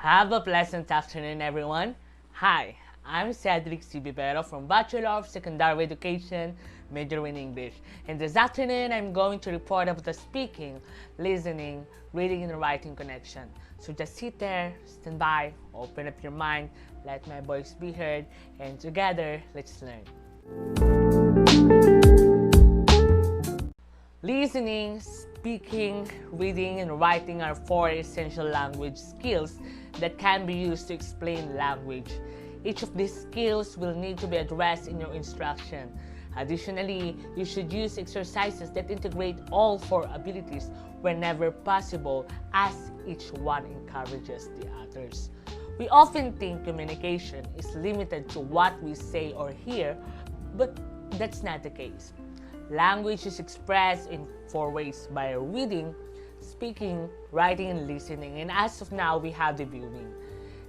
Have a pleasant afternoon, everyone. Hi, I'm Cedric C. Bibero from Bachelor of Secondary Education, major in English. And this afternoon, I'm going to report about the speaking, listening, reading, and writing connection. So just sit there, stand by, open up your mind, let my voice be heard, and together, let's learn. Listening, speaking, reading, and writing are four essential language skills that can be used to explain language. Each of these skills will need to be addressed in your instruction. Additionally, you should use exercises that integrate all four abilities whenever possible, as each one encourages the others. We often think communication is limited to what we say or hear, but that's not the case. Language is expressed in four ways: by reading, speaking, writing, and listening. And as of now, we have the viewing.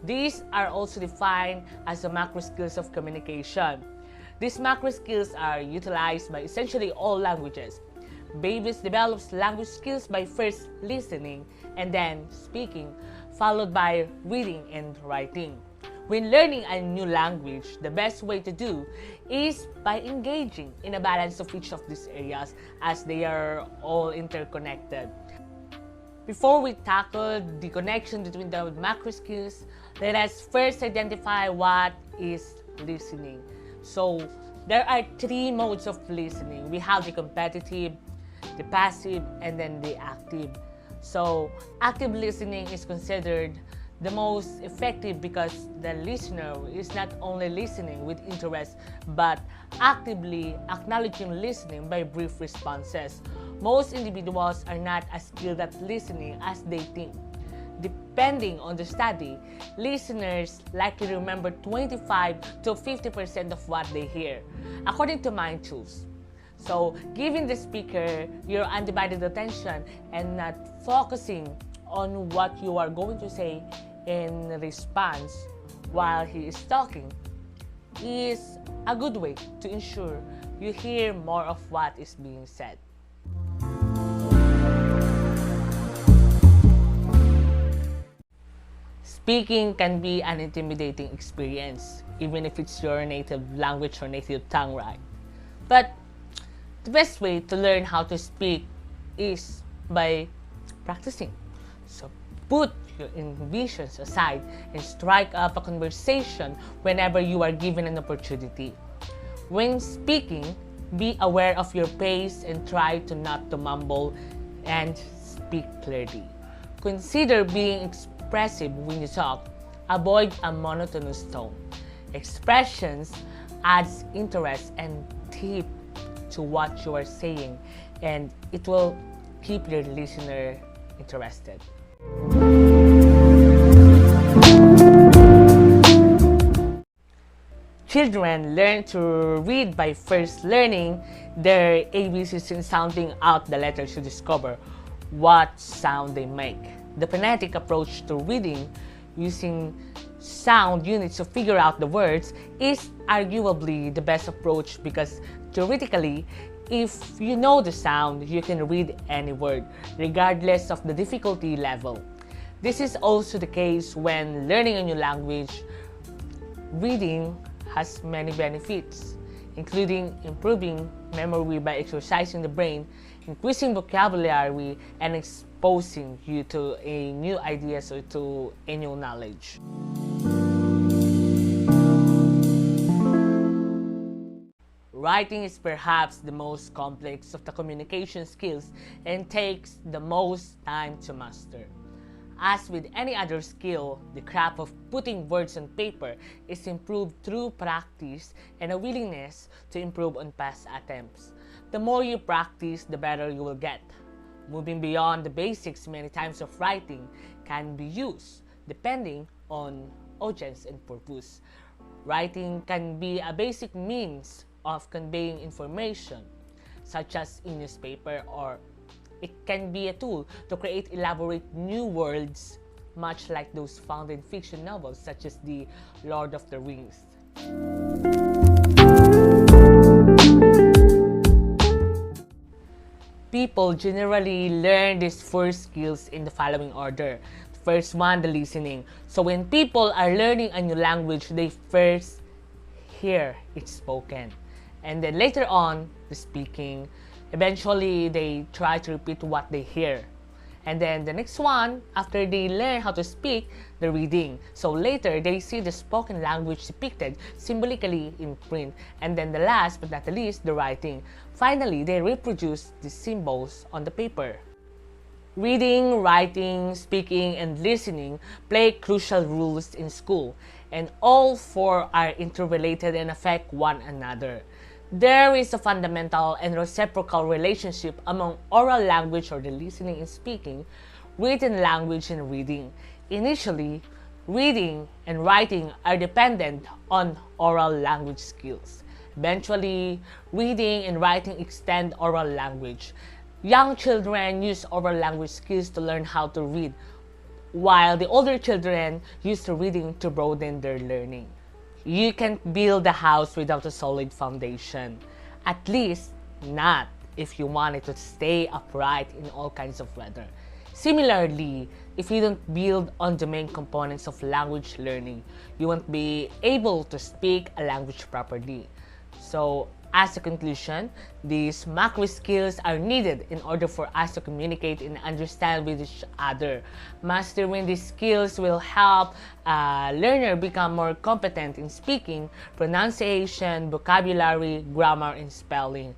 These are also defined as the macro skills of communication. These macro skills are utilized by essentially all languages. Babies develop language skills by first listening and then speaking, followed by reading and writing. When learning a new language, the best way to do is by engaging in a balance of each of these areas, as they are all interconnected. Before we tackle the connection between the macro skills, let us first identify what is listening. So there are three modes of listening. We have the competitive, the passive, and then the active. So active listening is considered the most effective because the listener is not only listening with interest but actively acknowledging listening by brief responses. Most individuals are not as skilled at listening as they think. Depending on the study, listeners likely remember 25 to 50% of what they hear, according to Mind Tools. So, giving the speaker your undivided attention and not focusing on what you are going to say in response while he is talking is a good way to ensure you hear more of what is being said. Speaking can be an intimidating experience, even if it's your native language or native tongue, right? But the best way to learn how to speak is by practicing. So put your inhibitions aside and strike up a conversation whenever you are given an opportunity. When speaking, be aware of your pace and try to not to mumble and speak clearly. Consider being expressive when you talk. Avoid a monotonous tone. Expressions adds interest and depth to what you are saying, and it will keep your listener interested. Children learn to read by first learning their ABCs and sounding out the letters to discover what sound they make. The phonetic approach to reading, using sound units to figure out the words, is arguably the best approach because theoretically, if you know the sound, you can read any word, regardless of the difficulty level. This is also the case when learning a new language. Reading has many benefits, including improving memory by exercising the brain, increasing vocabulary, and exposing you to a new ideas or to a new knowledge. Writing is perhaps the most complex of the communication skills and takes the most time to master. As with any other skill, the craft of putting words on paper is improved through practice and a willingness to improve on past attempts. The more you practice, the better you will get. Moving beyond the basics, many types of writing can be used depending on audience and purpose. Writing can be a basic means of conveying information, such as in newspaper, or it can be a tool to create elaborate new worlds, much like those found in fiction novels such as the Lord of the Rings. People generally learn these four skills in the following order. first one, the listening. So when people are learning a new language, they first hear it spoken. And then later on, the speaking. Eventually, they try to repeat what they hear. And then the next one, after they learn how to speak, the reading. So later, they see the spoken language depicted symbolically in print. And then the last but not the least, the writing. Finally, they reproduce the symbols on the paper. Reading, writing, speaking, and listening play crucial roles in school, and all four are interrelated and affect one another. There is a fundamental and reciprocal relationship among oral language or the listening and speaking, written language and reading. Initially, reading and writing are dependent on oral language skills. Eventually, reading and writing extend oral language. Young children use oral language skills to learn how to read, while the older children use the reading to broaden their learning. You can't build a house without a solid foundation. At least, not if you want it to stay upright in all kinds of weather. Similarly, if you don't build on the main components of language learning, you won't be able to speak a language properly. So, as a conclusion, these macro skills are needed in order for us to communicate and understand with each other. Mastering these skills will help a learner become more competent in speaking, pronunciation, vocabulary, grammar, and spelling.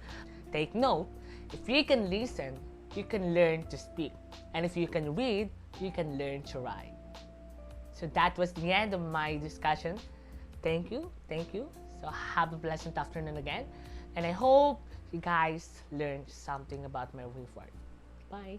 Take note, if you can listen, you can learn to speak. And if you can read, you can learn to write. So that was the end of my discussion. Thank you. So have a pleasant afternoon again. And I hope you guys learned something about my report. Bye.